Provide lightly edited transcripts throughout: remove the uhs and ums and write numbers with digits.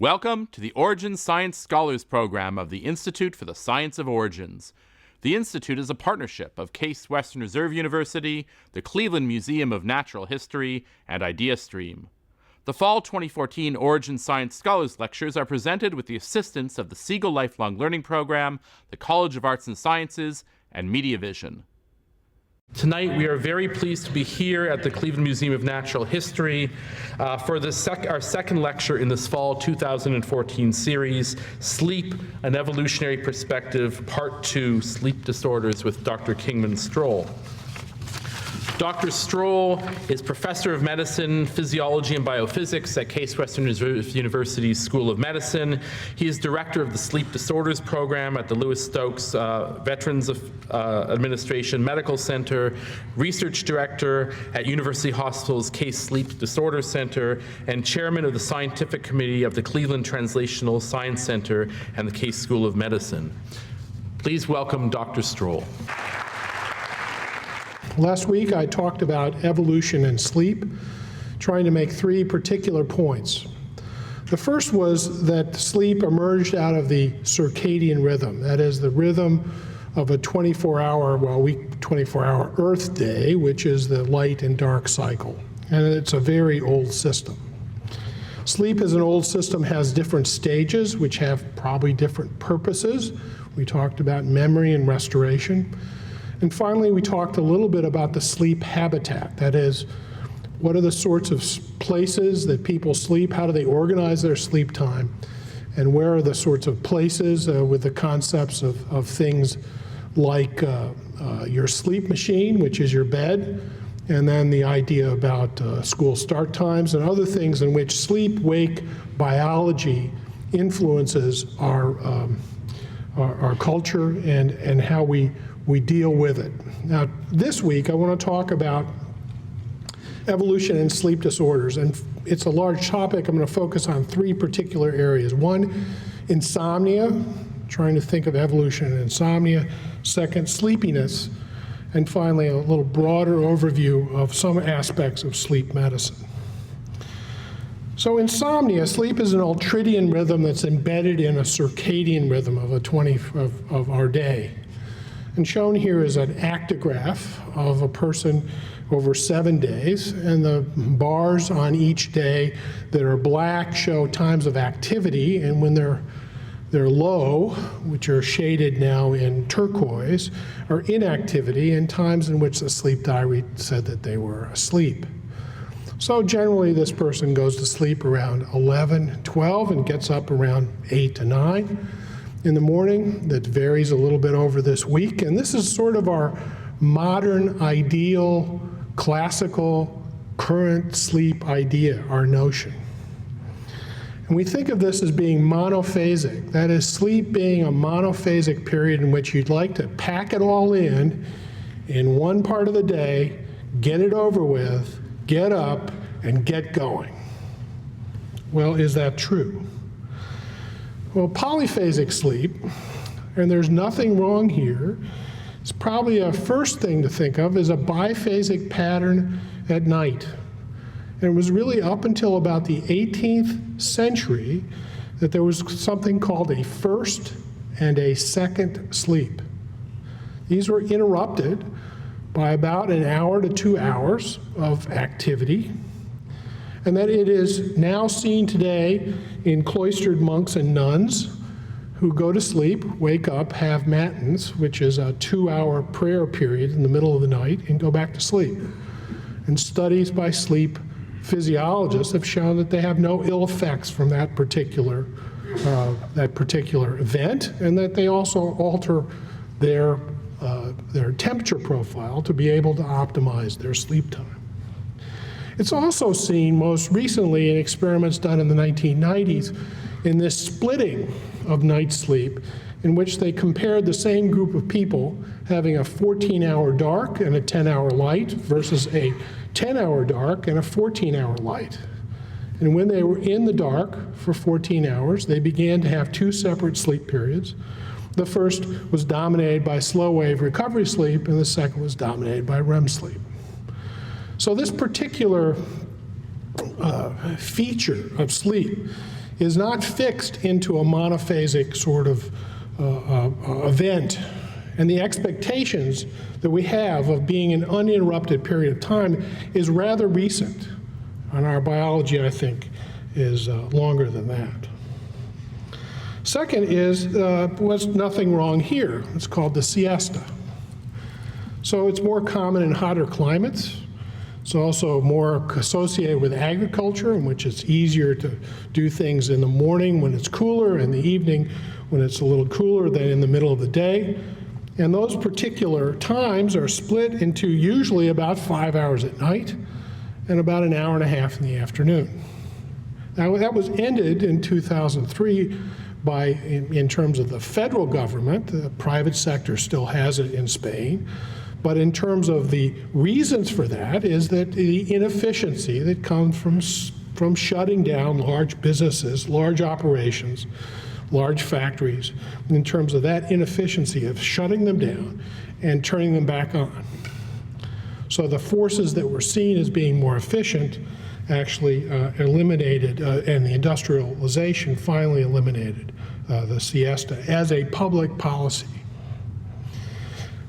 Welcome to the Origins Science Scholars Program of the Institute for the Science of Origins. The Institute is a partnership of Case Western Reserve University, the Cleveland Museum of Natural History, and IdeaStream. The Fall 2014 Origins Science Scholars Lectures are presented with the assistance of the Siegel Lifelong Learning Program, the College of Arts and Sciences, and MediaVision. Tonight, we are very pleased to be here at the Cleveland Museum of Natural History for our second lecture in this Fall 2014 series, Sleep, an Evolutionary Perspective, Part 2, Sleep Disorders with Dr. Kingman Strohl. Dr. Strohl is Professor of Medicine, Physiology, and Biophysics at Case Western Reserve University's School of Medicine. He is Director of the Sleep Disorders Program at the Lewis Stokes Veterans Administration Medical Center, Research Director at University Hospital's Case Sleep Disorders Center, and Chairman of the Scientific Committee of the Cleveland Translational Science Center and the Case School of Medicine. Please welcome Dr. Strohl. Last week I talked about evolution and sleep, trying to make three particular points. The first was that sleep emerged out of the circadian rhythm, that is the rhythm of a 24-hour Earth day, which is the light and dark cycle. And it's a very old system. Sleep as an old system has different stages, which have probably different purposes. We talked about memory and restoration. And finally, we talked a little bit about the sleep habitat. That is, what are the sorts of places that people sleep? How do they organize their sleep time? And where are the sorts of places with the concepts of things like your sleep machine, which is your bed, and then the idea about school start times and other things in which sleep-wake biology influences our culture and how we deal with it. Now, this week I want to talk about evolution and sleep disorders, and it's a large topic. I'm going to focus on three particular areas. One, insomnia, trying to think of evolution and insomnia. Second, sleepiness. And finally, a little broader overview of some aspects of sleep medicine. So insomnia, sleep is an ultradian rhythm that's embedded in a circadian rhythm of our day. And shown here is an actigraph of a person over 7 days, and the bars on each day that are black show times of activity, and when they're low, which are shaded now in turquoise, are inactivity, and times in which the sleep diary said that they were asleep. So generally this person goes to sleep around 11, 12, and gets up around 8 to 9. In the morning. That varies a little bit over this week, and this is sort of our modern, ideal, classical, current sleep idea, our notion. And we think of this as being monophasic, that is, sleep being a monophasic period in which you'd like to pack it all in one part of the day, get it over with, get up, and get going. Well, is that true? Well, polyphasic sleep, and there's nothing wrong here, it's probably a first thing to think of is a biphasic pattern at night. And it was really up until about the 18th century that there was something called a first and a second sleep. These were interrupted by about an hour to 2 hours of activity, and that it is now seen today in cloistered monks and nuns who go to sleep, wake up, have matins, which is a 2-hour prayer period in the middle of the night, and go back to sleep. And studies by sleep physiologists have shown that they have no ill effects from that particular event, and that they also alter their temperature profile to be able to optimize their sleep time. It's also seen most recently in experiments done in the 1990s in this splitting of night sleep, in which they compared the same group of people having a 14-hour dark and a 10-hour light versus a 10-hour dark and a 14-hour light. And when they were in the dark for 14 hours, they began to have two separate sleep periods. The first was dominated by slow-wave recovery sleep, and the second was dominated by REM sleep. So this particular feature of sleep is not fixed into a monophasic sort of event. And the expectations that we have of being an uninterrupted period of time is rather recent. And our biology, I think, is longer than that. Second is, was nothing wrong here. It's called the siesta. So it's more common in hotter climates. It's also more associated with agriculture, in which it's easier to do things in the morning when it's cooler, and the evening when it's a little cooler than in the middle of the day. And those particular times are split into usually about 5 hours at night and about an hour and a half in the afternoon. Now, that was ended in 2003 in terms of the federal government. The private sector still has it in Spain. But in terms of the reasons for that is that the inefficiency that comes from shutting down large businesses, large operations, large factories, in terms of that inefficiency of shutting them down and turning them back on. So the forces that were seen as being more efficient actually eliminated, and the industrialization finally eliminated the siesta as a public policy.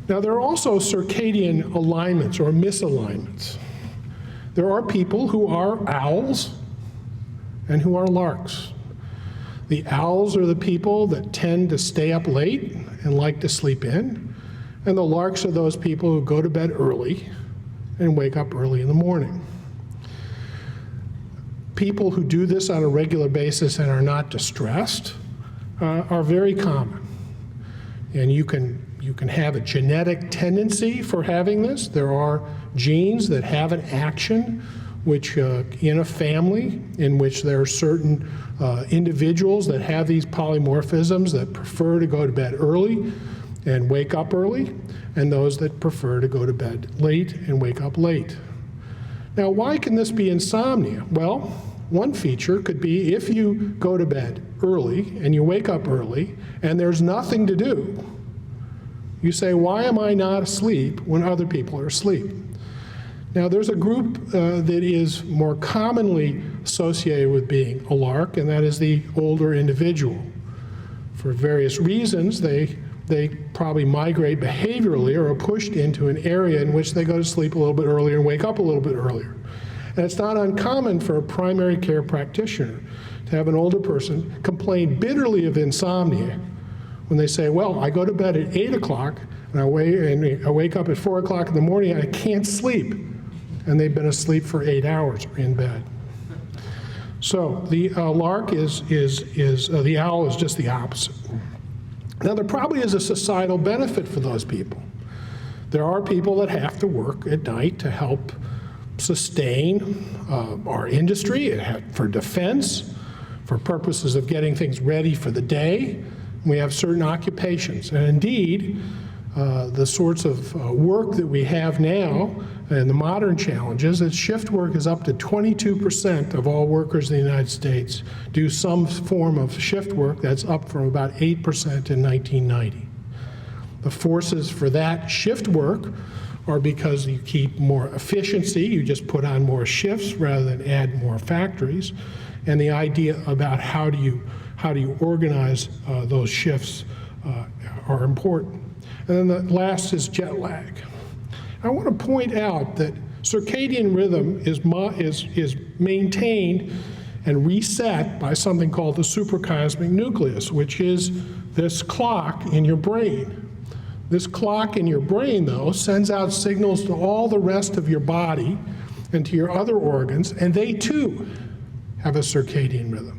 Now, there are also circadian alignments or misalignments. There are people who are owls and who are larks. The owls are the people that tend to stay up late and like to sleep in, and the larks are those people who go to bed early and wake up early in the morning. People who do this on a regular basis and are not distressed are very common. And you can have a genetic tendency for having this. There are genes that have an action which in a family in which there are certain individuals that have these polymorphisms that prefer to go to bed early and wake up early, and those that prefer to go to bed late and wake up late. Now, why can this be insomnia? Well, one feature could be if you go to bed early and you wake up early and there's nothing to do, you say, why am I not asleep when other people are asleep? Now, there's a group that is more commonly associated with being a lark, and that is the older individual. For various reasons, they probably migrate behaviorally or are pushed into an area in which they go to sleep a little bit earlier and wake up a little bit earlier. And it's not uncommon for a primary care practitioner to have an older person complain bitterly of insomnia when they say, well, I go to bed at 8 o'clock and I wake up at 4 o'clock in the morning and I can't sleep. And they've been asleep for 8 hours or in bed. So the lark the owl is just the opposite. Now, there probably is a societal benefit for those people. There are people that have to work at night to help sustain our industry, for defense, for purposes of getting things ready for the day. We have certain occupations. And indeed, the sorts of work that we have now and the modern challenges, that shift work is up to 22% of all workers in the United States do some form of shift work. That's up from about 8% in 1990. The forces for that shift work are because you keep more efficiency, you just put on more shifts rather than add more factories, and the idea about how do you organize those shifts are important. And then the last is jet lag. I want to point out that circadian rhythm is maintained and reset by something called the suprachiasmatic nucleus, which is this clock in your brain. This clock in your brain, though, sends out signals to all the rest of your body and to your other organs, and they too have a circadian rhythm.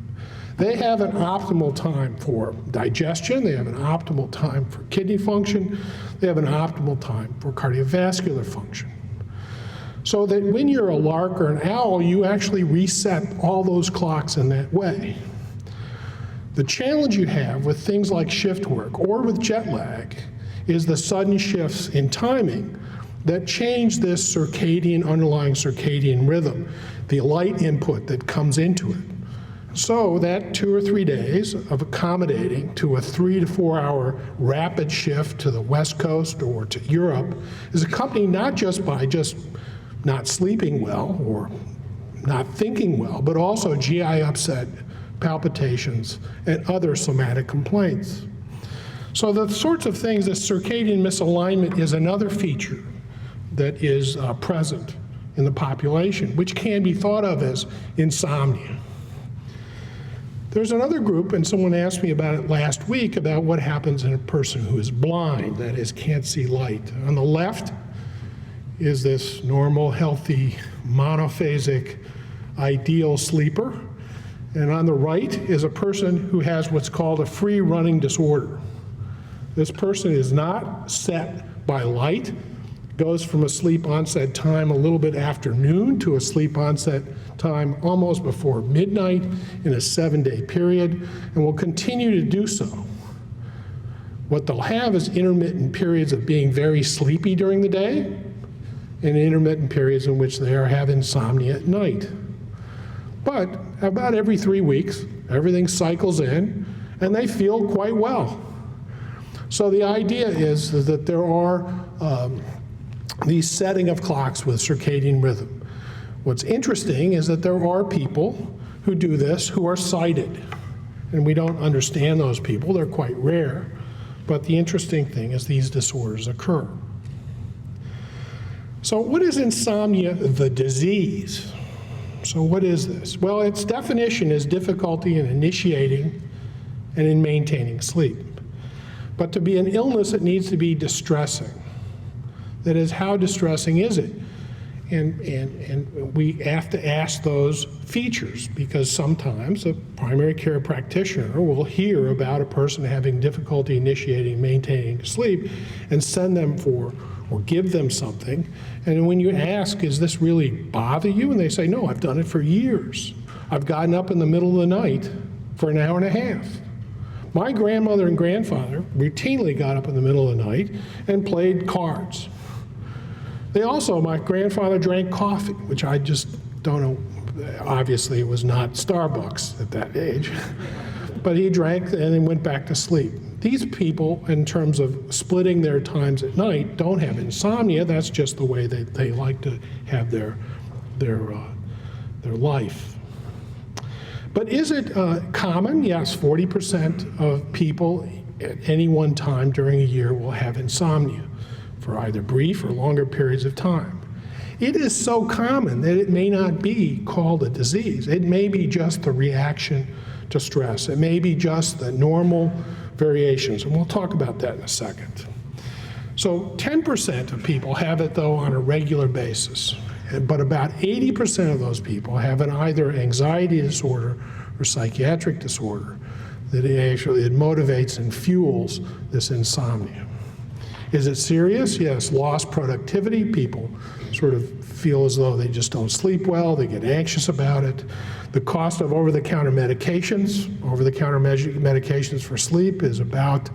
They have an optimal time for digestion, they have an optimal time for kidney function, they have an optimal time for cardiovascular function. So that when you're a lark or an owl, you actually reset all those clocks in that way. The challenge you have with things like shift work or with jet lag is the sudden shifts in timing that change this underlying circadian rhythm, the light input that comes into it. So that 2 or 3 days of accommodating to a 3 to 4 hour rapid shift to the West Coast or to Europe is accompanied not just by not sleeping well or not thinking well, but also GI upset, palpitations, and other somatic complaints. So the sorts of things, that circadian misalignment is another feature that is present in the population, which can be thought of as insomnia. There's another group, and someone asked me about it last week, about what happens in a person who is blind, that is, can't see light. On the left is this normal, healthy, monophasic, ideal sleeper. And on the right is a person who has what's called a free running disorder. This person is not set by light, goes from a sleep onset time a little bit after noon to a sleep onset time almost before midnight in a 7-day period, and will continue to do so. What they'll have is intermittent periods of being very sleepy during the day and intermittent periods in which they have insomnia at night. But about every 3 weeks, everything cycles in, and they feel quite well. So the idea is that there are these setting of clocks with circadian rhythm. What's interesting is that there are people who do this who are sighted, and we don't understand those people. They're quite rare, but the interesting thing is these disorders occur. So what is insomnia, the disease? So what is this? Well, its definition is difficulty in initiating and in maintaining sleep. But to be an illness, it needs to be distressing. That is, how distressing is it? And we have to ask those features, because sometimes a primary care practitioner will hear about a person having difficulty initiating, maintaining sleep, and send them for, or give them something. And when you ask, does this really bother you? And they say, no, I've done it for years. I've gotten up in the middle of the night for an hour and a half. My grandmother and grandfather routinely got up in the middle of the night and played cards. My grandfather drank coffee, which I just don't know. Obviously, it was not Starbucks at that age. But he drank and then went back to sleep. These people, in terms of splitting their times at night, don't have insomnia. That's just the way they like to have their life. But is it common? Yes, 40% of people at any one time during a year will have insomnia for either brief or longer periods of time. It is so common that it may not be called a disease. It may be just the reaction to stress. It may be just the normal variations, and we'll talk about that in a second. So 10% of people have it, though, on a regular basis, but about 80% of those people have an either anxiety disorder or psychiatric disorder that it motivates and fuels this insomnia. Is it serious? Yes, lost productivity. People sort of feel as though they just don't sleep well. They get anxious about it. The cost of over-the-counter medications, medications for sleep is about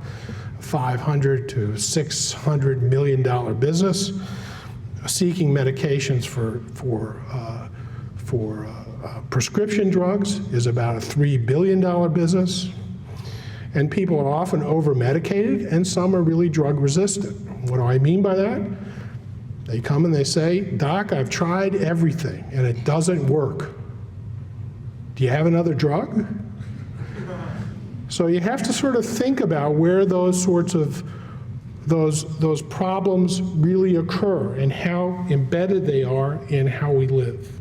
$500 to $600 million business. Seeking medications for prescription drugs is about a $3 billion business. And people are often over-medicated, and some are really drug-resistant. What do I mean by that? They come and they say, Doc, I've tried everything, and it doesn't work. Do you have another drug? So you have to sort of think about where those sorts of those problems really occur and how embedded they are in how we live.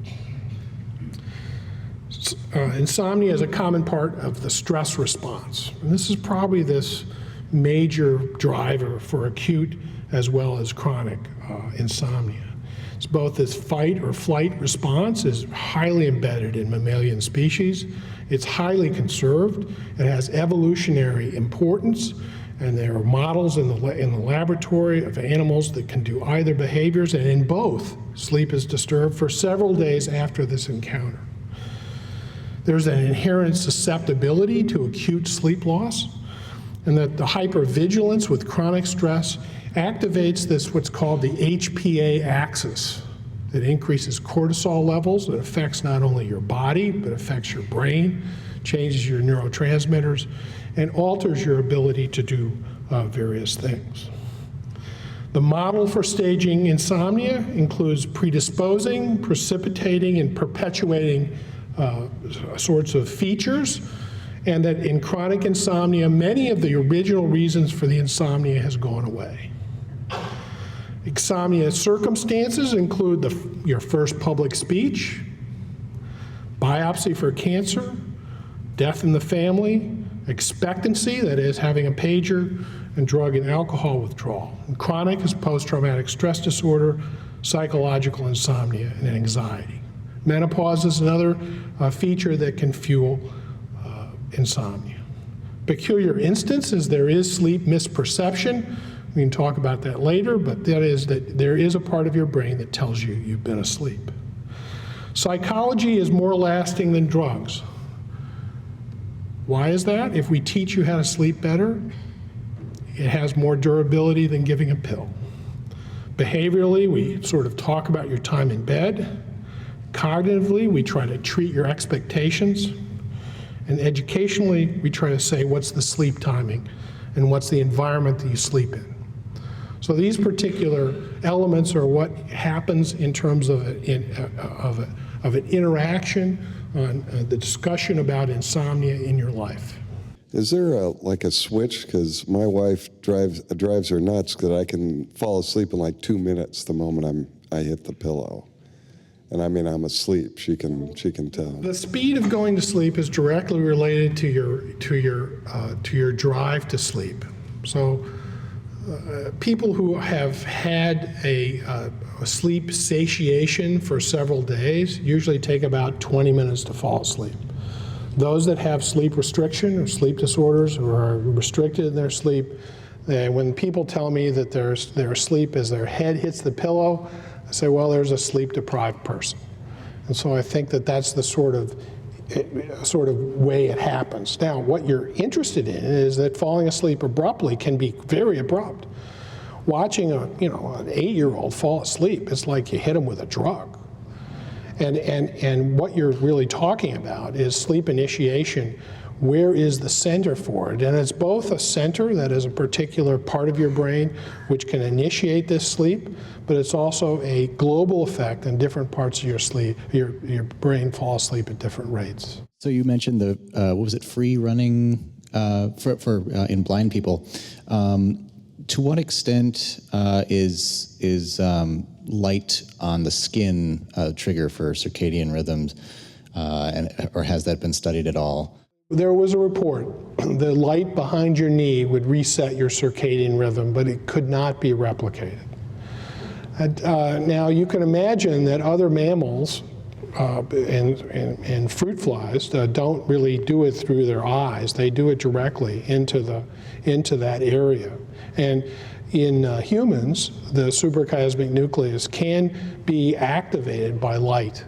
Insomnia is a common part of the stress response. And this is probably this major driver for acute as well as chronic insomnia. It's both this fight or flight response is highly embedded in mammalian species. It's highly conserved. It has evolutionary importance, and there are models in the laboratory of animals that can do either behaviors, and in both, sleep is disturbed for several days after this encounter. There's an inherent susceptibility to acute sleep loss, and that the hypervigilance with chronic stress activates this, what's called the HPA axis. It increases cortisol levels. It affects not only your body, but affects your brain, changes your neurotransmitters, and alters your ability to do various things. The model for staging insomnia includes predisposing, precipitating, and perpetuating sorts of features, and that in chronic insomnia, many of the original reasons for the insomnia has gone away. Insomnia circumstances include your first public speech, biopsy for cancer, death in the family, expectancy, that is having a pager, and drug and alcohol withdrawal. And chronic is post-traumatic stress disorder, psychological insomnia, and anxiety. Menopause is another feature that can fuel insomnia. Peculiar instance is there is sleep misperception. We can talk about that later, but that is that there is a part of your brain that tells you you've been asleep. Psychology is more lasting than drugs. Why is that? If we teach you how to sleep better, it has more durability than giving a pill. Behaviorally, we sort of talk about your time in bed. Cognitively, we try to treat your expectations. And educationally, we try to say what's the sleep timing and what's the environment that you sleep in. So these particular elements are what happens in terms of an interaction on the discussion about insomnia in your life. Is there like a switch? Because my wife drives her nuts that I can fall asleep in like 2 minutes the moment I hit the pillow. And I mean, I'm asleep. She can tell. The speed of going to sleep is directly related to your drive to sleep. So people who have had a sleep satiation for several days usually take about 20 minutes to fall asleep. Those that have sleep restriction or sleep disorders or are restricted in their sleep, when people tell me that they're asleep as their head hits the pillow, I say, well, there's a sleep-deprived person. And so I think that that's the sort of way it happens. Now, what you're interested in is that falling asleep abruptly can be very abrupt. Watching an 8-year-old fall asleep, it's like you hit them with a drug. And what you're really talking about is sleep initiation. Where is the center for it? And it's both a center, that is a particular part of your brain which can initiate this sleep, but it's also a global effect, and different parts of your sleep, your brain fall asleep at different rates. So you mentioned the free running for in blind people. To what extent is light on the skin a trigger for circadian rhythms, or has that been studied at all? There was a report. The light behind your knee would reset your circadian rhythm, but it could not be replicated. Now, you can imagine that other mammals and fruit flies don't really do it through their eyes. They do it directly into that area. And in humans, the suprachiasmatic nucleus can be activated by light.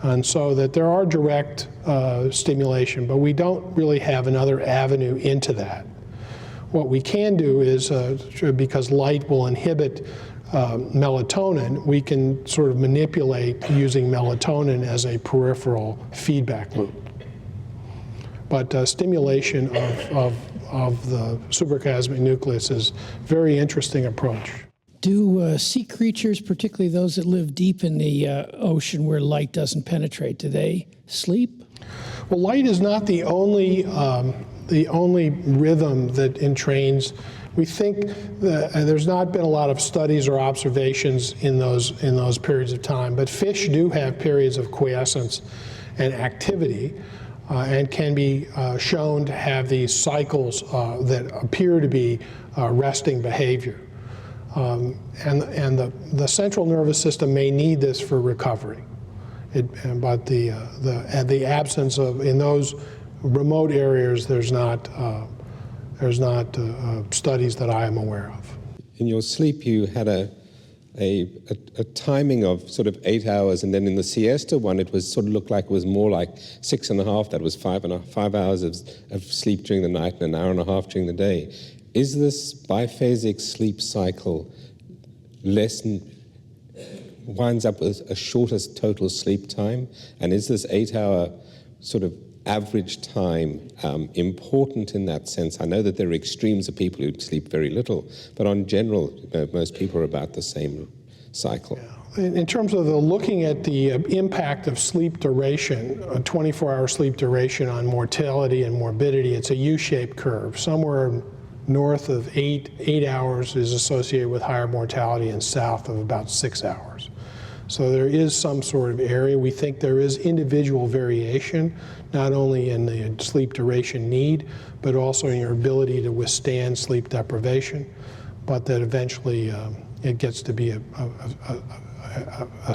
And so that there are direct stimulation, but we don't really have another avenue into that. What we can do is, because light will inhibit melatonin, we can sort of manipulate using melatonin as a peripheral feedback loop. But stimulation of the suprachiasmatic nucleus is a very interesting approach. Do sea creatures, particularly those that live deep in the ocean where light doesn't penetrate, do they sleep? Well, light is not the only rhythm that entrains. We think that there's not been a lot of studies or observations in those periods of time, but fish do have periods of quiescence and activity, and can be shown to have these cycles that appear to be resting behavior. And the central nervous system may need this for recovery. But the absence of, in those remote areas, there's not studies that I am aware of. In your sleep, you had a timing of sort of 8 hours, and then in the siesta one, it was sort of looked like it was more like 6.5. That was 5 hours of sleep during the night and an hour and a half during the day. Is this biphasic sleep cycle winds up with a shorter total sleep time? And is this 8-hour sort of average time important in that sense? I know that there are extremes of people who sleep very little, but on general, most people are about the same cycle. Yeah. in terms of looking at the impact of sleep duration, a 24-hour sleep duration on mortality and morbidity, it's a U-shaped curve. Somewhere north of 8 hours is associated with higher mortality and south of about 6 hours. So there is some sort of area. We think there is individual variation, not only in the sleep duration need, but also in your ability to withstand sleep deprivation, but that eventually it gets to be a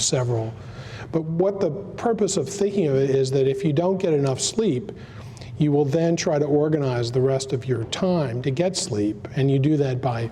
several. But what the purpose of thinking of it is that if you don't get enough sleep, you will then try to organize the rest of your time to get sleep, and you do that by,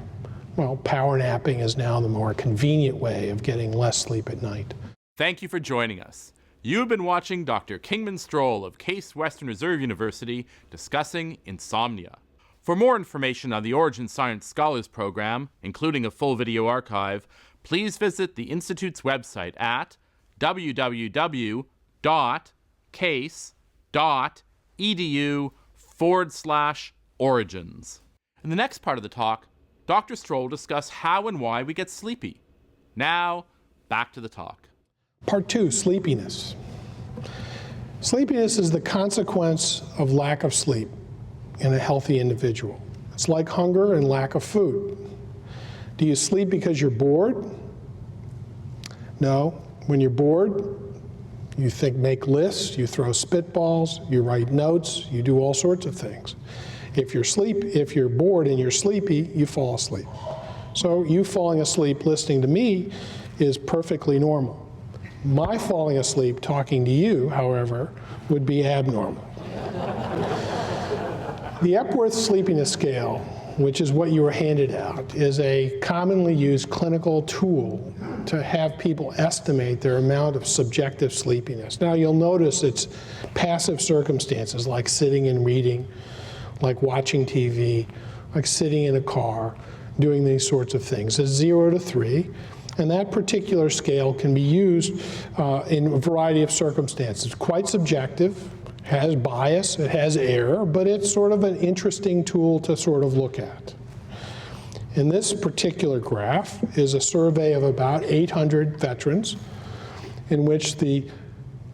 well, power napping is now the more convenient way of getting less sleep at night. Thank you for joining us. You have been watching Dr. Kingman Strohl of Case Western Reserve University discussing insomnia. For more information on the Origin Science Scholars Program, including a full video archive, please visit the Institute's website at www.case.edu/origins. In the next part of the talk, Dr. Strohl will discuss how and why we get sleepy. Now, back to the talk. Part 2, sleepiness. Sleepiness is the consequence of lack of sleep in a healthy individual. It's like hunger and lack of food. Do you sleep because you're bored? No. When you're bored, you make lists, you throw spitballs, you write notes, you do all sorts of things. If you're bored and you're sleepy, you fall asleep. So you falling asleep listening to me is perfectly normal. My falling asleep talking to you, however, would be abnormal. The Epworth Sleepiness Scale, which is what you were handed out, is a commonly used clinical tool to have people estimate their amount of subjective sleepiness. Now you'll notice it's passive circumstances like sitting and reading, like watching TV, like sitting in a car, doing these sorts of things. It's 0 to 3, and that particular scale can be used in a variety of circumstances. It's quite subjective, has bias, it has error, but it's sort of an interesting tool to sort of look at. In this particular graph is a survey of about 800 veterans in which the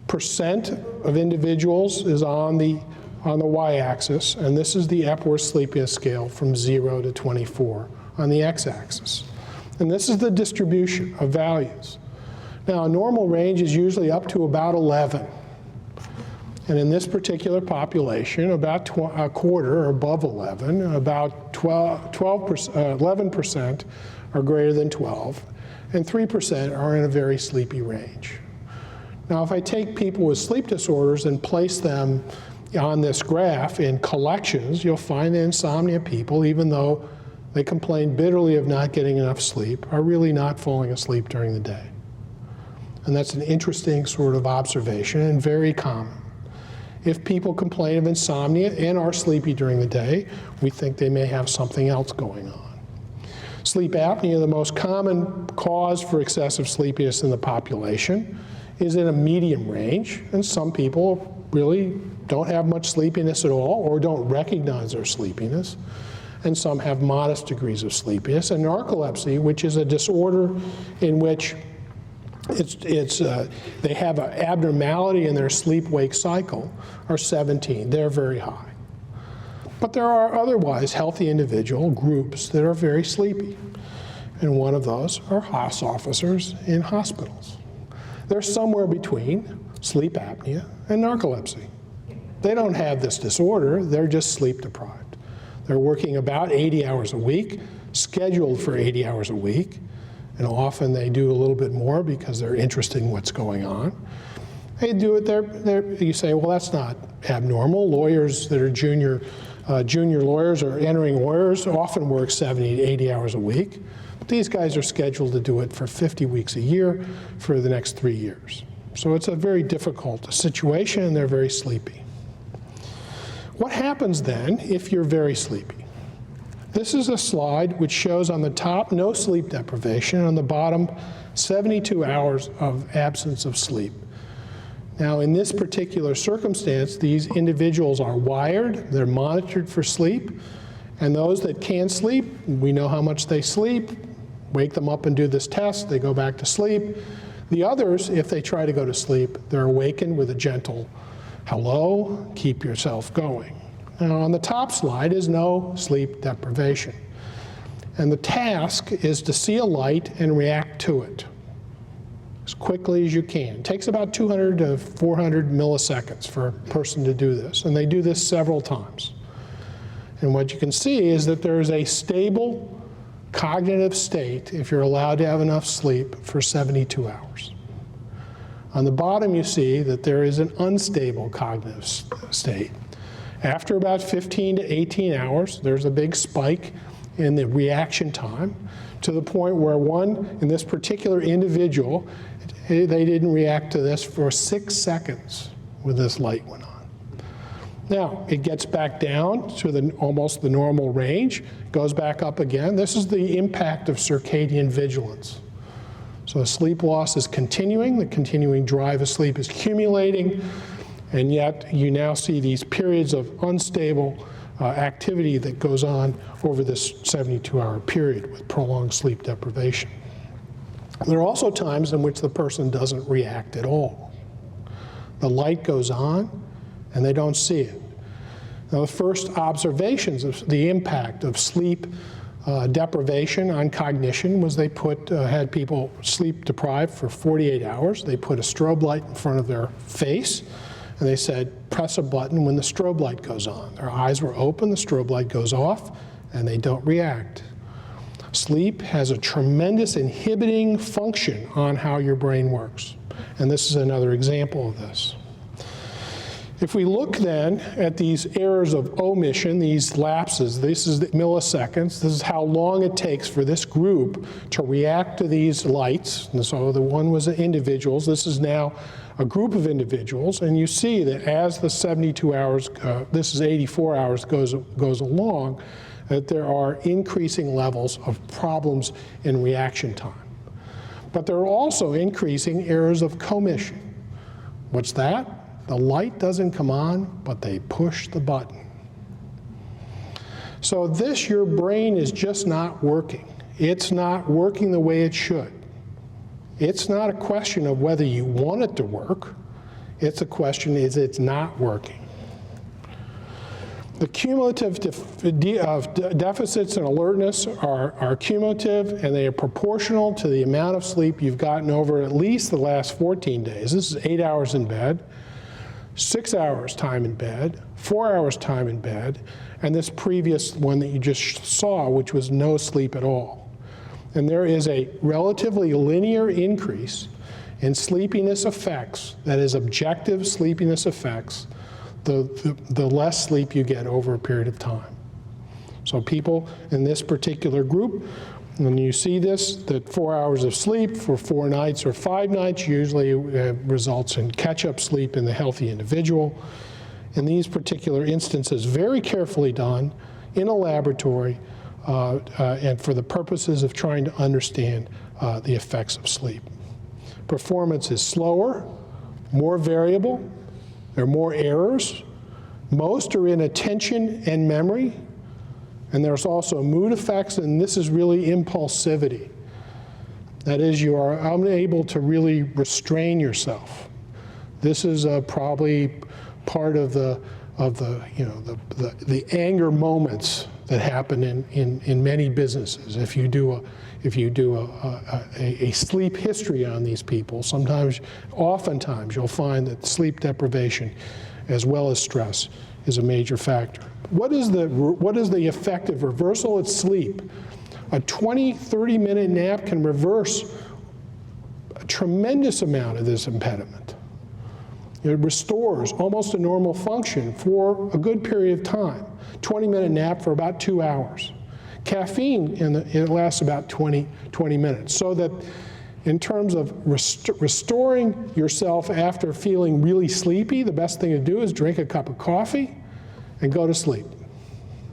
percent of individuals is on the y-axis, and this is the Epworth Sleepiness Scale from 0 to 24 on the x-axis. And this is the distribution of values. Now, a normal range is usually up to about 11. And in this particular population, about a quarter or above 11, about 11% are greater than 12, and 3% are in a very sleepy range. Now, if I take people with sleep disorders and place them on this graph in collections, you'll find that insomnia people, even though they complain bitterly of not getting enough sleep, are really not falling asleep during the day. And that's an interesting sort of observation and very common. If people complain of insomnia and are sleepy during the day, we think they may have something else going on. Sleep apnea, the most common cause for excessive sleepiness in the population, is in a medium range, and some people really don't have much sleepiness at all or don't recognize their sleepiness, and some have modest degrees of sleepiness. And narcolepsy, which is a disorder in which they have an abnormality in their sleep-wake cycle, are 17. They're very high. But there are otherwise healthy individual groups that are very sleepy. And one of those are house officers in hospitals. They're somewhere between sleep apnea and narcolepsy. They don't have this disorder, they're just sleep deprived. They're working about 80 hours a week, scheduled for 80 hours a week, and often they do a little bit more because they're interested in what's going on. They do it, you say, well, that's not abnormal. Lawyers that are junior lawyers or entering lawyers often work 70 to 80 hours a week. But these guys are scheduled to do it for 50 weeks a year for the next 3 years. So it's a very difficult situation, and they're very sleepy. What happens then if you're very sleepy? This is a slide which shows on the top no sleep deprivation, on the bottom 72 hours of absence of sleep. Now, in this particular circumstance, these individuals are wired, they're monitored for sleep, and those that can't sleep, we know how much they sleep, wake them up and do this test, they go back to sleep. The others, if they try to go to sleep, they're awakened with a gentle, hello, keep yourself going. Now on the top slide is no sleep deprivation. And the task is to see a light and react to it as quickly as you can. It takes about 200 to 400 milliseconds for a person to do this, and they do this several times. And what you can see is that there is a stable cognitive state if you're allowed to have enough sleep for 72 hours. On the bottom you see that there is an unstable cognitive state. After about 15 to 18 hours, there's a big spike in the reaction time to the point where in this particular individual, they didn't react to this for 6 seconds when this light went on. Now, it gets back down to almost the normal range, goes back up again. This is the impact of circadian vigilance. So sleep loss is continuing, the continuing drive of sleep is accumulating, and yet you now see these periods of unstable activity that goes on over this 72-hour period with prolonged sleep deprivation. There are also times in which the person doesn't react at all. The light goes on, and they don't see it. Now, the first observations of the impact of sleep deprivation on cognition was they had people sleep deprived for 48 hours. They put a strobe light in front of their face, and they said, press a button when the strobe light goes on. Their eyes were open, the strobe light goes off, and they don't react. Sleep has a tremendous inhibiting function on how your brain works. And this is another example of this. If we look then at these errors of omission, these lapses, this is the milliseconds, this is how long it takes for this group to react to these lights. And so the one was the individuals, this is now a group of individuals, and you see that as the 72 hours, this is 84 hours, goes along, that there are increasing levels of problems in reaction time. But there are also increasing errors of commission. What's that? The light doesn't come on, but they push the button. So your brain is just not working. It's not working the way it should. It's not a question of whether you want it to work. It's a question is it's not working. The cumulative deficits in alertness are cumulative, and they are proportional to the amount of sleep you've gotten over at least the last 14 days. This is 8 hours in bed, 6 hours time in bed, 4 hours time in bed, and this previous one that you just saw, which was no sleep at all. And there is a relatively linear increase in sleepiness effects, that is objective sleepiness effects, the less sleep you get over a period of time. So people in this particular group, when you see this, that 4 hours of sleep for 4 nights or 5 nights usually results in catch-up sleep in the healthy individual. In these particular instances, very carefully done in a laboratory and for the purposes of trying to understand the effects of sleep. Performance is slower, more variable, there are more errors. Most are in attention and memory. And there's also mood effects, and this is really impulsivity. That is, you are unable to really restrain yourself. This is probably part of the anger moments that happen in many businesses. If you do a sleep history on these people, oftentimes you'll find that sleep deprivation, as well as stress, is a major factor. What is the effective reversal? It's sleep. A 20, 30-minute nap can reverse a tremendous amount of this impediment. It restores almost a normal function for a good period of time. 20-minute nap for about 2 hours. Caffeine, it lasts about 20 minutes. So that in terms of restoring yourself after feeling really sleepy, the best thing to do is drink a cup of coffee and go to sleep.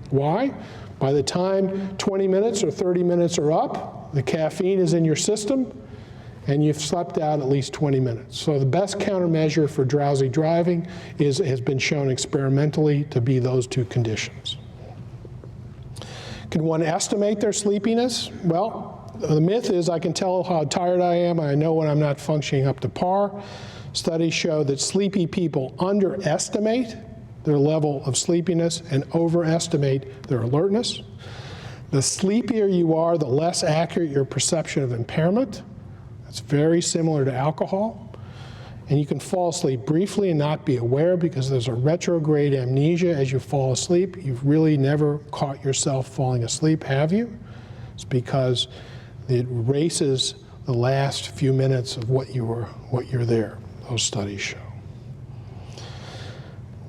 Why? By the time 20 minutes or 30 minutes are up, the caffeine is in your system, and you've slept out at least 20 minutes. So the best countermeasure for drowsy driving has been shown experimentally to be those two conditions. Can one estimate their sleepiness? Well, the myth is I can tell how tired I am, I know when I'm not functioning up to par. Studies show that sleepy people underestimate their level of sleepiness and overestimate their alertness. The sleepier you are, the less accurate your perception of impairment. That's very similar to alcohol. And you can fall asleep briefly and not be aware because there's a retrograde amnesia as you fall asleep. You've really never caught yourself falling asleep, have you? It's because it erases the last few minutes of what you're there, those studies show.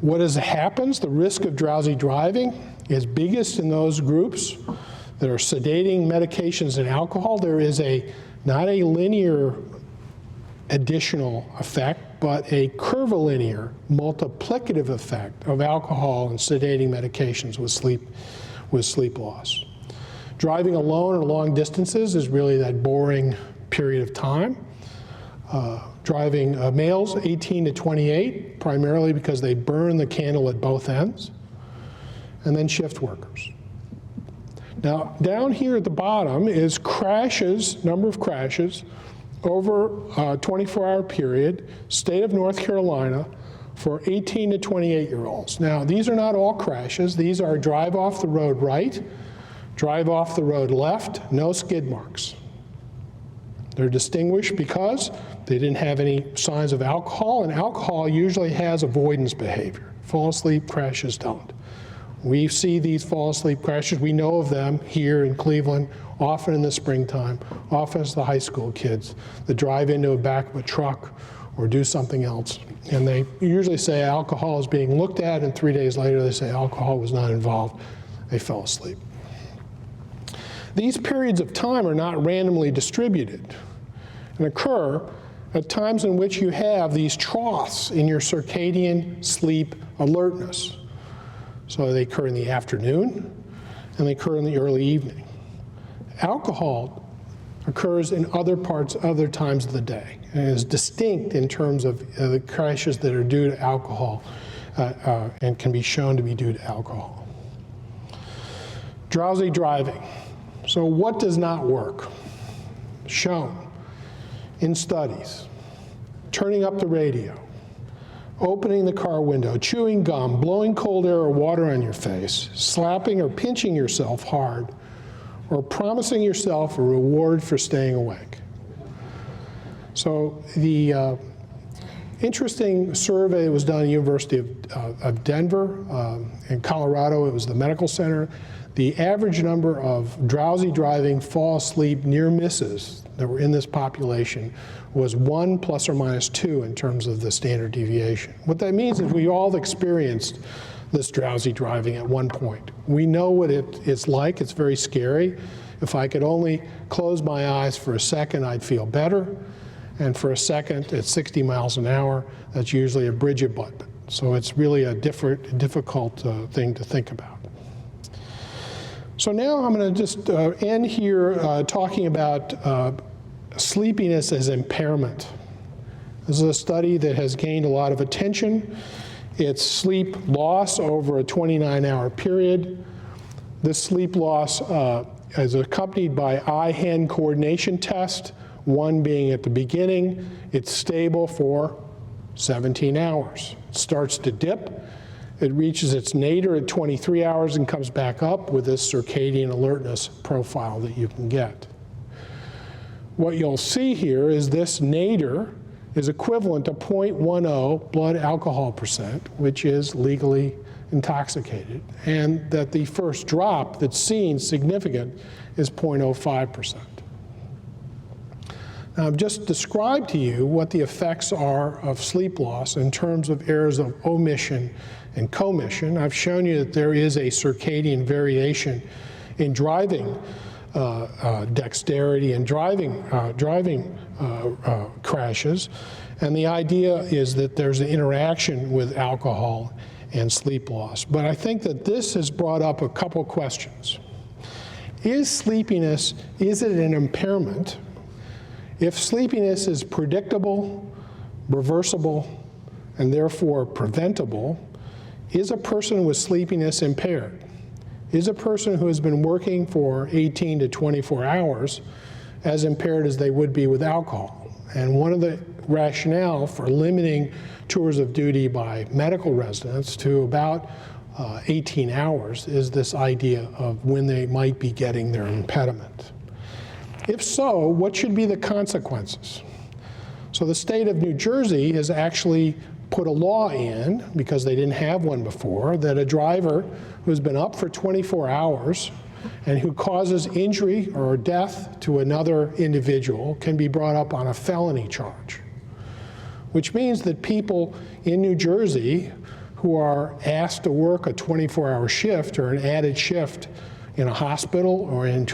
What happens? The risk of drowsy driving is biggest in those groups that are sedating medications and alcohol. There is not a linear additional effect, but a curvilinear multiplicative effect of alcohol and sedating medications with sleep loss. Driving alone or long distances is really that boring period of time. Driving males 18 to 28, primarily because they burn the candle at both ends, and then shift workers. Now, down here at the bottom is crashes, number of crashes, over a 24-hour period, state of North Carolina, for 18 to 28-year-olds. Now, these are not all crashes. These are drive off the road right, drive off the road left, no skid marks. They're distinguished because they didn't have any signs of alcohol, and alcohol usually has avoidance behavior. Fall asleep crashes don't. We see these fall asleep crashes. We know of them here in Cleveland, often in the springtime, often as the high school kids that drive into the back of a truck or do something else. And they usually say alcohol is being looked at, and 3 days later they say alcohol was not involved. They fell asleep. These periods of time are not randomly distributed and occur at times in which you have these troughs in your circadian sleep alertness. So they occur in the afternoon and they occur in the early evening. Alcohol occurs in other times of the day, and is distinct in terms of the crashes that are due to alcohol and can be shown to be due to alcohol. Drowsy driving. So what does not work? Shown in studies. Turning up the radio, opening the car window, chewing gum, blowing cold air or water on your face, slapping or pinching yourself hard, or promising yourself a reward for staying awake. So the interesting survey that was done at the University of Denver, in Colorado, it was the medical center. The average number of drowsy driving, fall asleep, near misses that were in this population was 1 plus or minus 2 in terms of the standard deviation. What that means is we all experienced this drowsy driving at one point. We know what it's like. It's very scary. If I could only close my eyes for a second, I'd feel better. And for a second, at 60 miles an hour, that's usually a bridge abutment. So it's really a difficult thing to think about. So now I'm going to just end here talking about sleepiness as impairment. This is a study that has gained a lot of attention. It's sleep loss over a 29-hour period. This sleep loss is accompanied by eye-hand coordination test, one being at the beginning. It's stable for 17 hours. It starts to dip. It reaches its nadir at 23 hours and comes back up with this circadian alertness profile that you can get. What you'll see here is this nadir is equivalent to 0.10 blood alcohol percent, which is legally intoxicated, and that the first drop that's seen significant is 0.05%. Now, I've just described to you what the effects are of sleep loss in terms of errors of omission and commission. I've shown you that there is a circadian variation in driving dexterity and driving crashes, and the idea is that there's an interaction with alcohol and sleep loss. But I think that this has brought up a couple questions. Is sleepiness, is it an impairment? If sleepiness is predictable, reversible, and therefore preventable, is a person with sleepiness impaired? Is a person who has been working for 18 to 24 hours as impaired as they would be with alcohol. And one of the rationale for limiting tours of duty by medical residents to about 18 hours is this idea of when they might be getting their impediment. If so, what should be the consequences? So the state of New Jersey has actually put a law in, because they didn't have one before, that a driver who's been up for 24 hours and who causes injury or death to another individual can be brought up on a felony charge. Which means that people in New Jersey who are asked to work a 24-hour shift or an added shift in a hospital or in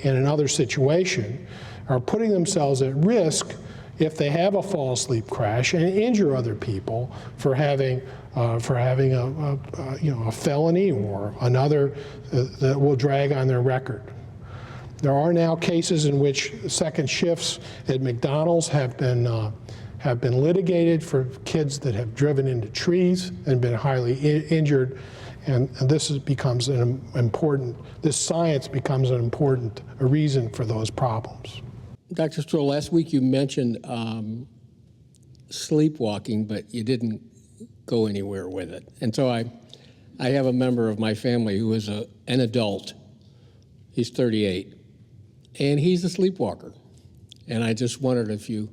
another situation are putting themselves at risk if they have a fall asleep crash and injure other people for having a felony or another that will drag on their record. There are now cases in which second shifts at McDonald's have been litigated for kids that have driven into trees and been highly injured, and this becomes this science becomes a reason for those problems. Dr. Strohl, last week you mentioned sleepwalking, but you didn't go anywhere with it. And so I have a member of my family who is an adult. He's 38, and he's a sleepwalker. And I just wondered if you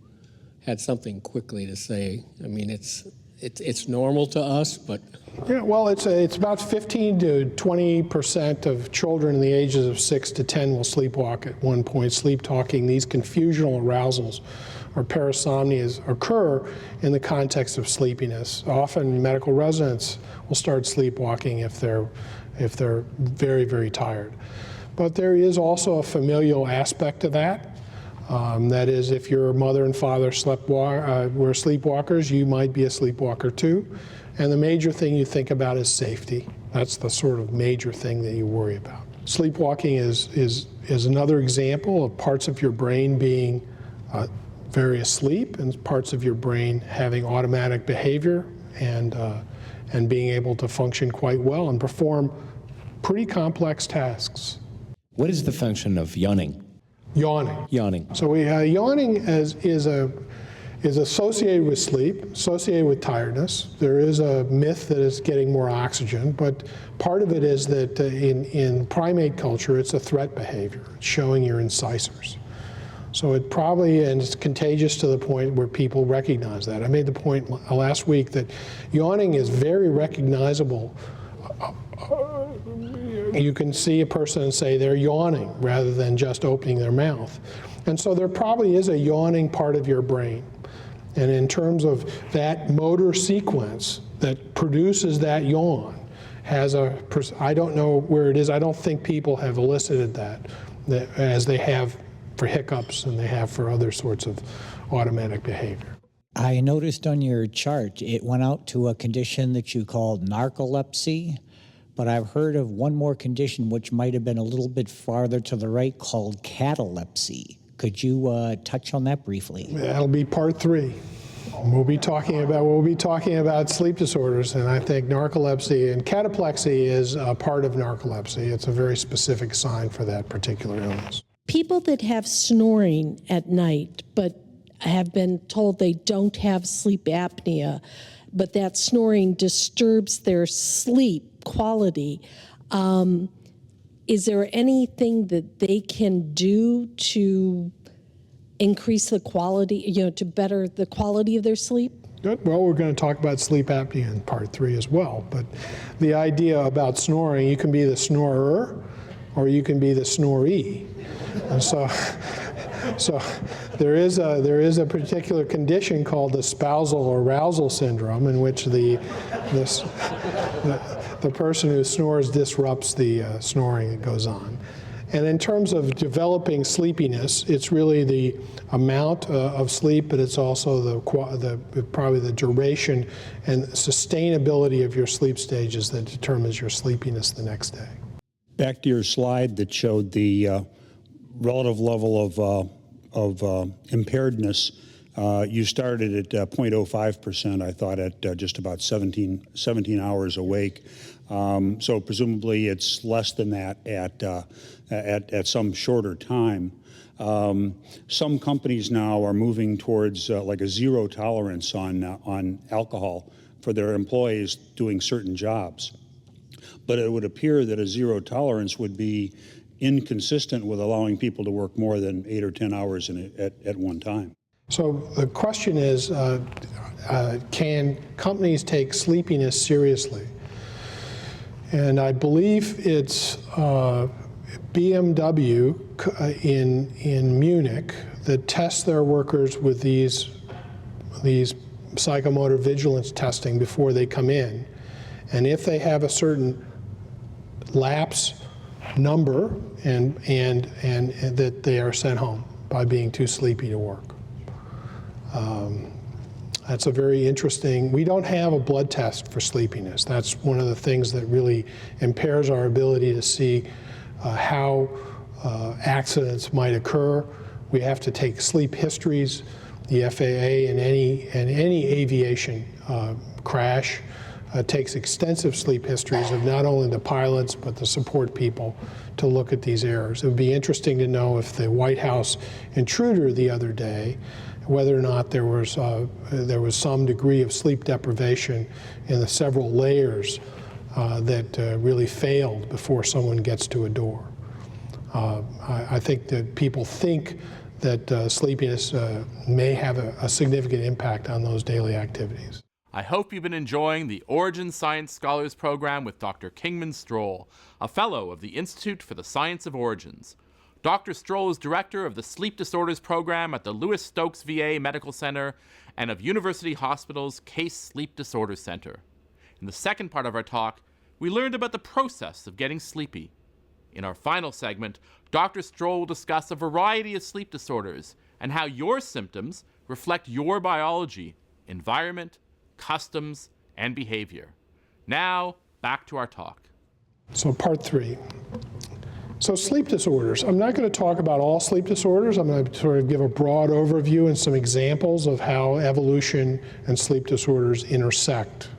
had something quickly to say. I mean, it's normal to us, but yeah, well, it's about 15 to 20% of children in the ages of 6 to 10 will sleepwalk at one point. Sleep talking, these confusional arousals or parasomnias occur in the context of sleepiness. Often medical residents will start sleepwalking if they're very, very tired. But there is also a familial aspect to that. That is, if your mother and father were sleepwalkers, you might be a sleepwalker too. And the major thing you think about is safety. That's the sort of major thing that you worry about. Sleepwalking is another example of parts of your brain being very asleep and parts of your brain having automatic behavior and being able to function quite well and perform pretty complex tasks. What is the function of yawning? Yawning. So yawning is associated with sleep, associated with tiredness. There is a myth that it's getting more oxygen, but part of it is that in primate culture, it's a threat behavior. It's showing your incisors. So it probably, and it's contagious to the point where people recognize that. I made the point last week that yawning is very recognizable. You can see a person and say they're yawning rather than just opening their mouth. And so there probably is a yawning part of your brain. And in terms of that motor sequence that produces that yawn, I don't know where it is. I don't think people have elicited that as they have for hiccups and they have for other sorts of automatic behavior. I noticed on your chart it went out to a condition that you called narcolepsy, but I've heard of one more condition which might have been a little bit farther to the right called catalepsy. Could you touch on that briefly? That'll be part 3. We'll be talking about sleep disorders, and I think narcolepsy and cataplexy is a part of narcolepsy. It's a very specific sign for that particular illness. People that have snoring at night but have been told they don't have sleep apnea, but that snoring disturbs their sleep quality. Is there anything that they can do to increase the quality, to better the quality of their sleep? Good. Well, we're going to talk about sleep apnea in part 3 as well. But the idea about snoring, you can be the snorer or you can be the snoree. And so there is a particular condition called the spousal arousal syndrome in which the person who snores disrupts the snoring that goes on. And in terms of developing sleepiness, it's really the amount of sleep, but it's also probably the duration and sustainability of your sleep stages that determines your sleepiness the next day. Back to your slide that showed the relative level of impairedness, you started at 0.05%, I thought, at just about 17 hours awake. So presumably it's less than that at some shorter time. Some companies now are moving towards like a zero tolerance on alcohol for their employees doing certain jobs. But it would appear that a zero tolerance would be inconsistent with allowing people to work more than 8 or 10 hours at one time. So the question is, can companies take sleepiness seriously? And I believe it's BMW in Munich that tests their workers with these psychomotor vigilance testing before they come in. And if they have a certain lapse number and that they are sent home by being too sleepy to work. That's a very interesting, we don't have a blood test for sleepiness. That's one of the things that really impairs our ability to see how accidents might occur. We have to take sleep histories. The FAA and any aviation crash takes extensive sleep histories of not only the pilots but the support people to look at these errors. It would be interesting to know if the White House intruder the other day, whether or not there was some degree of sleep deprivation in the several layers that really failed before someone gets to a door. I think that people think that sleepiness may have a significant impact on those daily activities. I hope you've been enjoying the Origin Science Scholars Program with Dr. Kingman Strohl, a fellow of the Institute for the Science of Origins. Dr. Strohl is director of the Sleep Disorders Program at the Louis Stokes VA Medical Center and of University Hospital's Case Sleep Disorder Center. In the second part of our talk, we learned about the process of getting sleepy. In our final segment, Dr. Strohl will discuss a variety of sleep disorders and how your symptoms reflect your biology, environment, customs, and behavior. Now, back to our talk. So part 3. So sleep disorders. I'm not going to talk about all sleep disorders. I'm going to sort of give a broad overview and some examples of how evolution and sleep disorders intersect.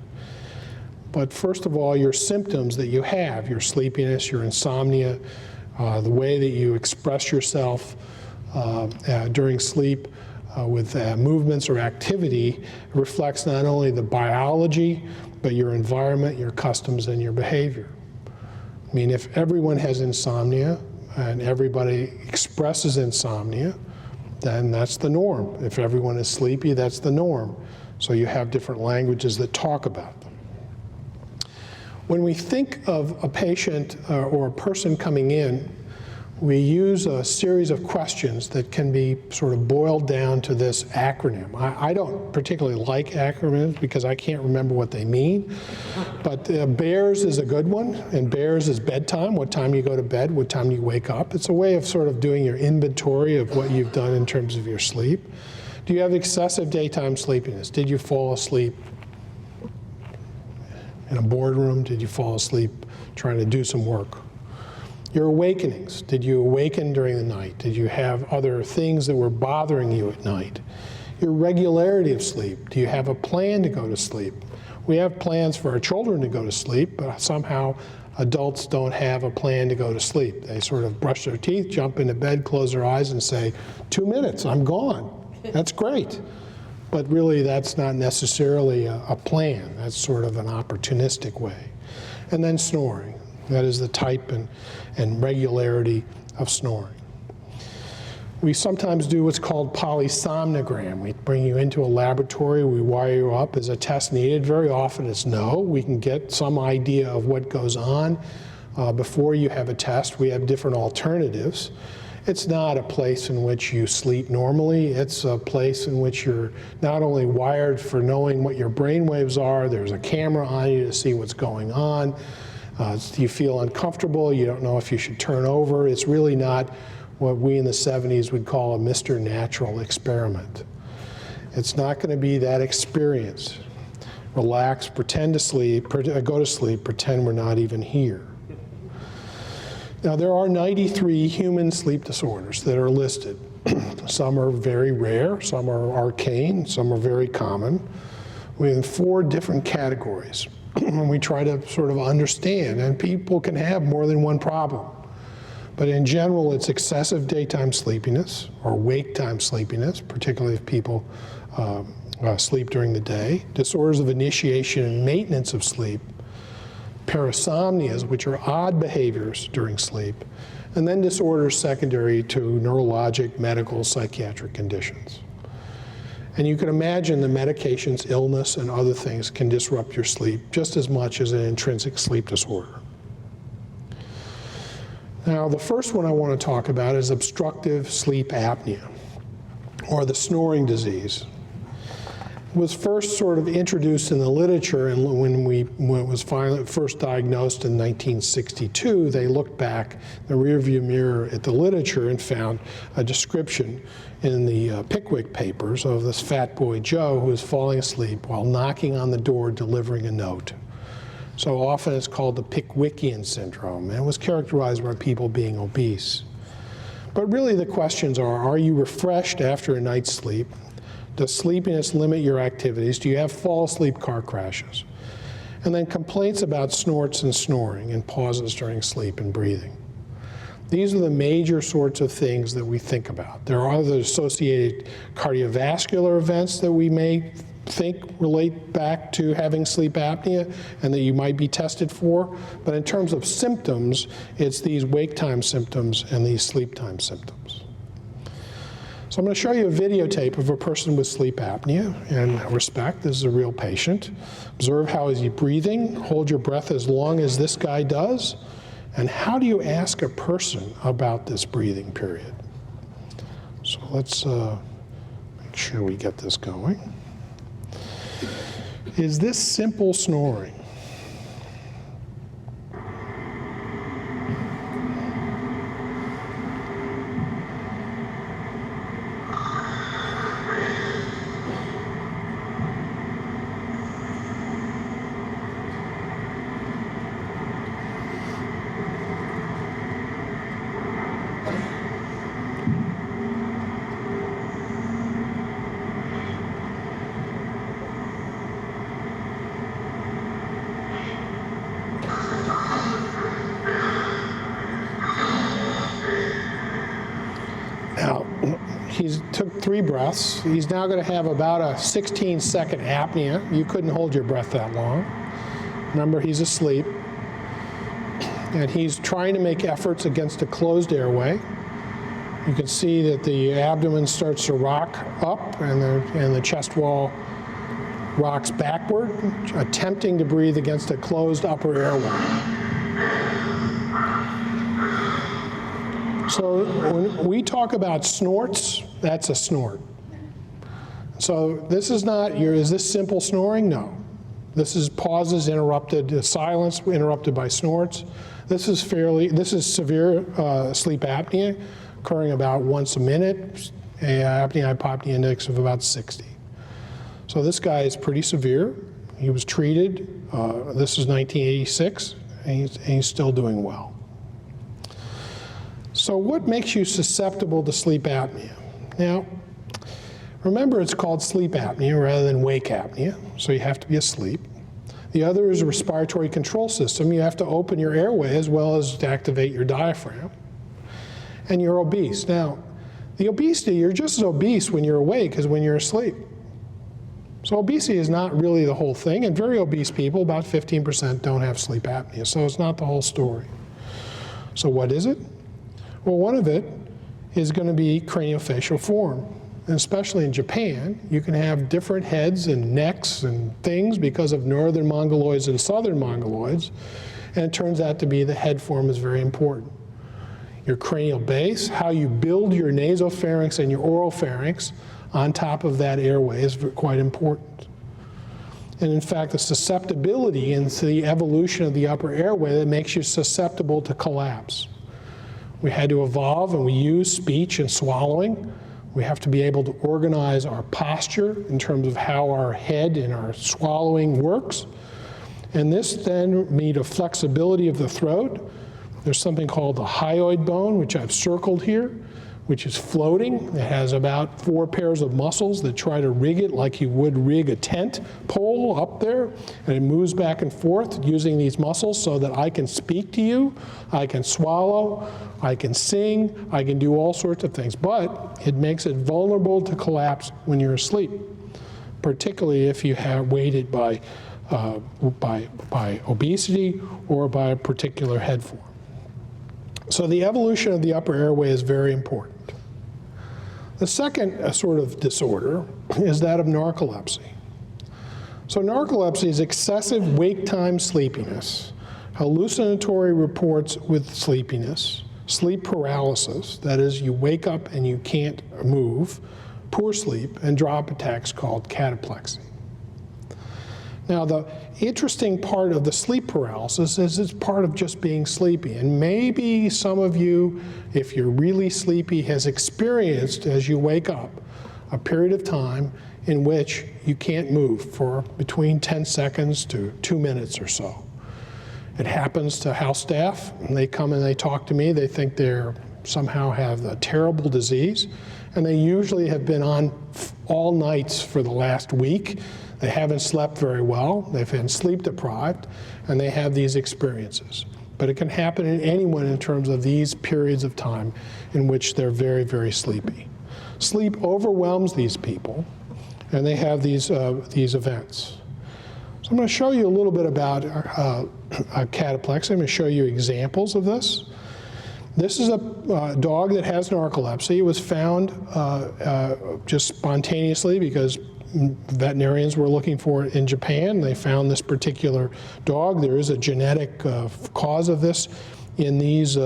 But first of all, your symptoms that you have, your sleepiness, your insomnia, the way that you express yourself during sleep with movements or activity reflects not only the biology, but your environment, your customs, and your behavior. I mean, if everyone has insomnia and everybody expresses insomnia, then that's the norm. If everyone is sleepy, that's the norm. So you have different languages that talk about them. When we think of a patient or a person coming in, we use a series of questions that can be sort of boiled down to this acronym. I don't particularly like acronyms because I can't remember what they mean, but BEARS is a good one, and BEARS is bedtime, what time you go to bed, what time you wake up. It's a way of sort of doing your inventory of what you've done in terms of your sleep. Do you have excessive daytime sleepiness? Did you fall asleep in a boardroom? Did you fall asleep trying to do some work? Your awakenings. Did you awaken during the night? Did you have other things that were bothering you at night? Your regularity of sleep. Do you have a plan to go to sleep? We have plans for our children to go to sleep, but somehow adults don't have a plan to go to sleep. They sort of brush their teeth, jump into bed, close their eyes, and say, 2 minutes, I'm gone. That's great. But really, that's not necessarily a plan. That's sort of an opportunistic way. And then snoring. That is the type and regularity of snoring. We sometimes do what's called polysomnogram. We bring you into a laboratory, we wire you up. Is a test needed? Very often it's no. We can get some idea of what goes on before you have a test. We have different alternatives. It's not a place in which you sleep normally. It's a place in which you're not only wired for knowing what your brain waves are, there's a camera on you to see what's going on. You feel uncomfortable, you don't know if you should turn over. It's really not what we in the 70s would call a Mr. Natural experiment. It's not going to be that experience. Relax, pretend to sleep, go to sleep, pretend we're not even here. Now, there are 93 human sleep disorders that are listed. Some are very rare, some are arcane, some are very common. We have 4 different categories. we try to sort of understand, and people can have more than one problem. But in general, it's excessive daytime sleepiness or wake time sleepiness, particularly if people sleep during the day, disorders of initiation and maintenance of sleep, parasomnias, which are odd behaviors during sleep, and then disorders secondary to neurologic, medical, psychiatric conditions. And you can imagine the medications, illness, and other things can disrupt your sleep just as much as an intrinsic sleep disorder. Now, the first one I want to talk about is obstructive sleep apnea, or the snoring disease. It was first sort of introduced in the literature, and when it was finally first diagnosed in 1962, they looked back in the rearview mirror at the literature and found a description in the Pickwick papers of this fat boy Joe who was falling asleep while knocking on the door delivering a note. So often it's called the Pickwickian syndrome, and it was characterized by people being obese. But really the questions are you refreshed after a night's sleep? Does sleepiness limit your activities? Do you have fall asleep car crashes? And then complaints about snorts and snoring and pauses during sleep and breathing. These are the major sorts of things that we think about. There are other associated cardiovascular events that we may think relate back to having sleep apnea and that you might be tested for. But in terms of symptoms, it's these wake time symptoms and these sleep time symptoms. So I'm going to show you a videotape of a person with sleep apnea. And respect, this is a real patient. Observe how is he breathing. Hold your breath as long as this guy does. And how do you ask a person about this breathing period? So let's make sure we get this going. Is this simple snoring? He took 3 breaths. He's now going to have about a 16-second apnea. You couldn't hold your breath that long. Remember, he's asleep. And he's trying to make efforts against a closed airway. You can see that the abdomen starts to rock up and the chest wall rocks backward, attempting to breathe against a closed upper airway. So when we talk about snorts, that's a snort. So this is not is this simple snoring? No. This is pauses interrupted, silence interrupted by snorts. This is severe sleep apnea, occurring about once a minute, apnea-hypopnea index of about 60. So this guy is pretty severe. He was treated. This is 1986, and he's still doing well. So what makes you susceptible to sleep apnea? Now, remember it's called sleep apnea rather than wake apnea, so you have to be asleep. The other is a respiratory control system. You have to open your airway as well as to activate your diaphragm. And you're obese. Now, the obesity, you're just as obese when you're awake as when you're asleep. So obesity is not really the whole thing, and very obese people, about 15%, don't have sleep apnea, so it's not the whole story. So what is it? Well, one of it is going to be craniofacial form. And especially in Japan, you can have different heads and necks and things because of northern mongoloids and southern mongoloids. And it turns out to be the head form is very important. Your cranial base, how you build your nasopharynx and your oropharynx on top of that airway is quite important. And in fact, the susceptibility into the evolution of the upper airway that makes you susceptible to collapse. We had to evolve, and we use speech and swallowing. We have to be able to organize our posture in terms of how our head and our swallowing works. And this then made a flexibility of the throat. There's something called the hyoid bone, which I've circled here, which is floating. It has about 4 pairs of muscles that try to rig it like you would rig a tent pole up there, and it moves back and forth using these muscles so that I can speak to you, I can swallow, I can sing, I can do all sorts of things, but it makes it vulnerable to collapse when you're asleep, particularly if you have weighted by obesity or by a particular head form. So the evolution of the upper airway is very important. The second sort of disorder is that of narcolepsy. So narcolepsy is excessive wake time sleepiness, hallucinatory reports with sleepiness, sleep paralysis, that is, you wake up and you can't move, poor sleep, and drop attacks called cataplexy. Now, the interesting part of the sleep paralysis is it's part of just being sleepy. And maybe some of you, if you're really sleepy, has experienced, as you wake up, a period of time in which you can't move for between 10 seconds to 2 minutes or so. It happens to house staff, and they come and they talk to me. They think they're somehow have a terrible disease, and they usually have been on all nights for the last week. They haven't slept very well, they've been sleep deprived, and they have these experiences. But it can happen in anyone in terms of these periods of time in which they're very, very sleepy. Sleep overwhelms these people, and they have these events. So I'm going to show you a little bit about cataplexy. I'm going to show you examples of this. This is a dog that has narcolepsy. It was found just spontaneously because veterinarians were looking for it in Japan. They found this particular dog. There is a genetic cause of this in these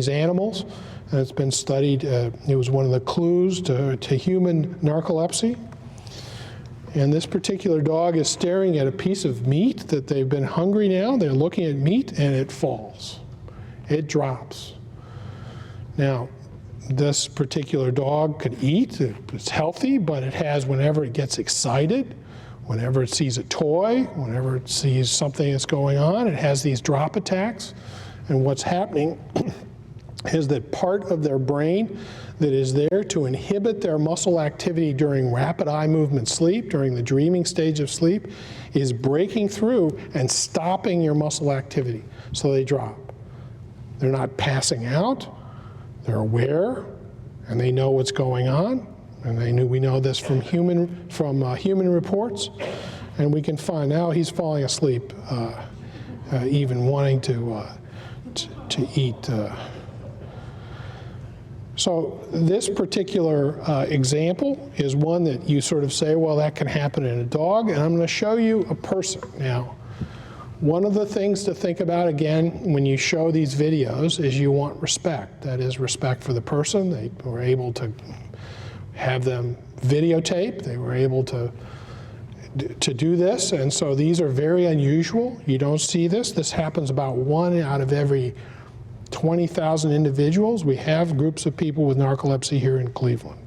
animals, and it's been studied. It was one of the clues to human narcolepsy. And this particular dog is staring at a piece of meat that they've been hungry now. They're looking at meat, and it falls. It drops. Now, this particular dog could eat. It's healthy, but it has, whenever it gets excited, whenever it sees a toy, whenever it sees something that's going on, it has these drop attacks. And what's happening is that part of their brain that is there to inhibit their muscle activity during rapid eye movement sleep, during the dreaming stage of sleep, is breaking through and stopping your muscle activity. So they drop. They're not passing out. They're aware, and they know what's going on, and we know this from human reports, and we can find now he's falling asleep, even wanting to eat. So this particular example is one that you sort of say, well, that can happen in a dog, and I'm going to show you a person now. One of the things to think about, again, when you show these videos is you want respect. That is, respect for the person. They were able to have them videotape. They were able to do this, and so these are very unusual. You don't see this. This happens about 1 out of every 20,000 individuals. We have groups of people with narcolepsy here in Cleveland.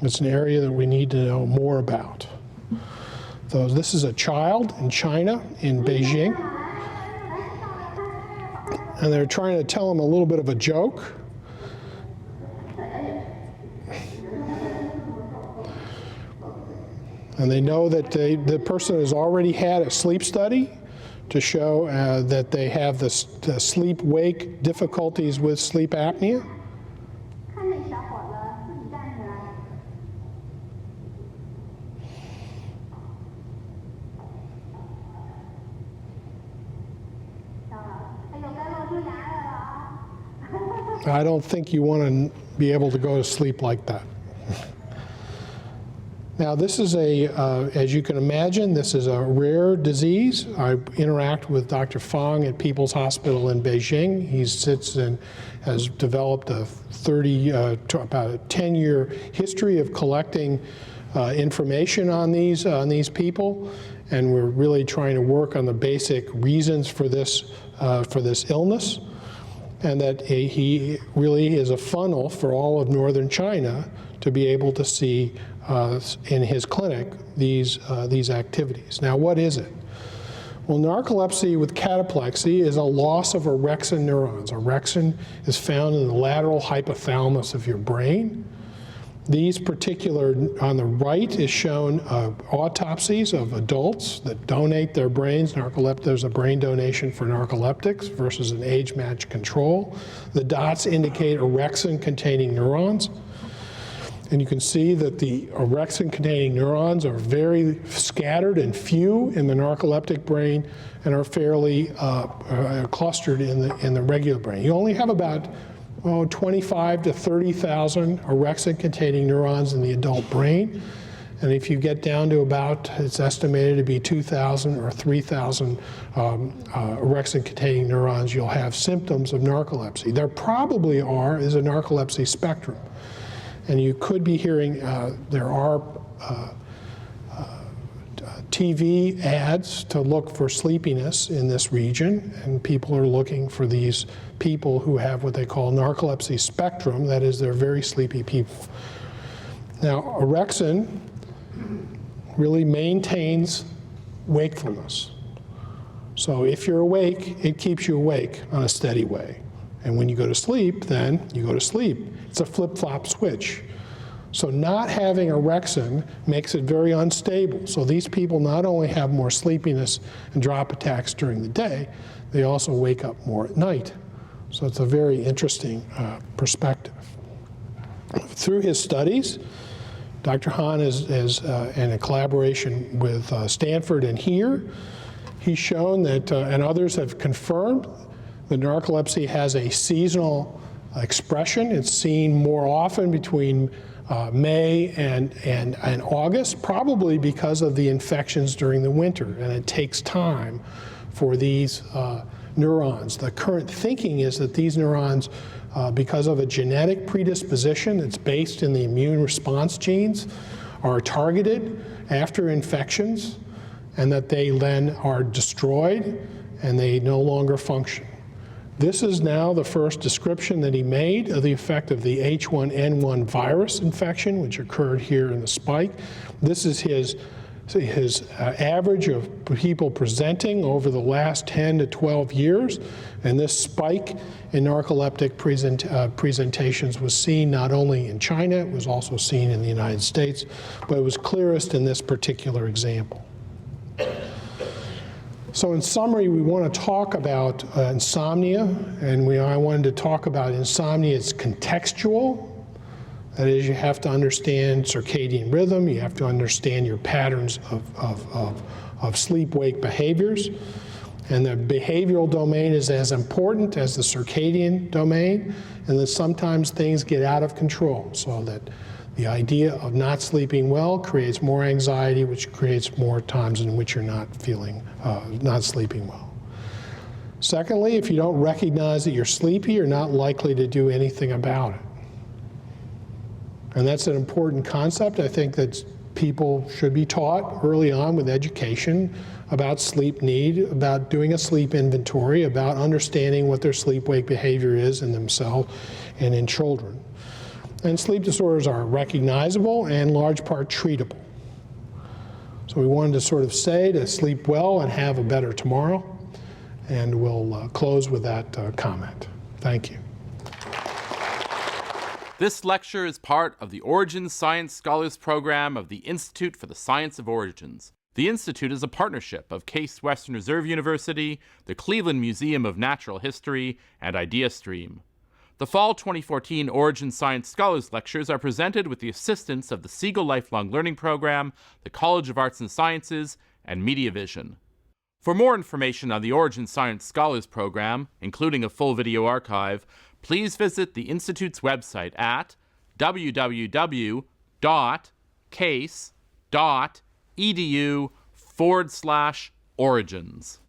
It's an area that we need to know more about. So this is a child in China, in Beijing, and they're trying to tell him a little bit of a joke. And they know that the person has already had a sleep study to show that they have the sleep-wake difficulties with sleep apnea. I don't think you want to be able to go to sleep like that. Now, this is as you can imagine, this is a rare disease. I interact with Dr. Fang at People's Hospital in Beijing. He sits and has developed a about a 10-year history of collecting information on these people, and we're really trying to work on the basic reasons for this illness. And that he really is a funnel for all of northern China to be able to see in his clinic these activities. Now, what is it? Well, narcolepsy with cataplexy is a loss of orexin neurons. Orexin is found in the lateral hypothalamus of your brain. These particular, on the right is shown autopsies of adults that donate their brains. There's a brain donation for narcoleptics versus an age-matched control. The dots indicate orexin-containing neurons. And you can see that the orexin-containing neurons are very scattered and few in the narcoleptic brain and are fairly clustered in the regular brain. You only have about 25 to 30,000 orexin-containing neurons in the adult brain. And if you get down to about, it's estimated to be 2,000 or 3,000 orexin-containing neurons, you'll have symptoms of narcolepsy. There probably is a narcolepsy spectrum. And you could be hearing, there are TV ads to look for sleepiness in this region, and people are looking for these people who have what they call narcolepsy spectrum, that is, they're very sleepy people. Now, orexin really maintains wakefulness. So if you're awake, it keeps you awake on a steady way. And when you go to sleep, then you go to sleep. It's a flip-flop switch. So not having orexin makes it very unstable. So these people not only have more sleepiness and drop attacks during the day, they also wake up more at night. So it's a very interesting perspective. Through his studies, Dr. Hahn is in a collaboration with Stanford and here, he's shown that, and others have confirmed, that narcolepsy has a seasonal expression. It's seen more often between May and August, probably because of the infections during the winter, and it takes time for these neurons. The current thinking is that these neurons, because of a genetic predisposition that's based in the immune response genes, are targeted after infections, and that they then are destroyed and they no longer function. This is now the first description that he made of the effect of the H1N1 virus infection, which occurred here in the spike. This is his average of people presenting over the last 10 to 12 years. And this spike in narcoleptic presentations was seen not only in China, it was also seen in the United States, but it was clearest in this particular example. So in summary, we want to talk about insomnia, and I wanted to talk about insomnia as contextual. That is, you have to understand circadian rhythm, you have to understand your patterns of sleep-wake behaviors, and the behavioral domain is as important as the circadian domain, and that sometimes things get out of control, so that the idea of not sleeping well creates more anxiety, which creates more times in which you're not sleeping well. Secondly, if you don't recognize that you're sleepy, you're not likely to do anything about it. And that's an important concept. I think that people should be taught early on with education about sleep need, about doing a sleep inventory, about understanding what their sleep-wake behavior is in themselves and in children. And sleep disorders are recognizable and in large part treatable. So we wanted to sort of say to sleep well and have a better tomorrow. And we'll close with that comment. Thank you. This lecture is part of the Origins Science Scholars Program of the Institute for the Science of Origins. The Institute is a partnership of Case Western Reserve University, the Cleveland Museum of Natural History, and IdeaStream. The Fall 2014 Origin Science Scholars Lectures are presented with the assistance of the Siegel Lifelong Learning Program, the College of Arts and Sciences, and MediaVision. For more information on the Origin Science Scholars Program, including a full video archive, please visit the Institute's website at www.case.edu/origins.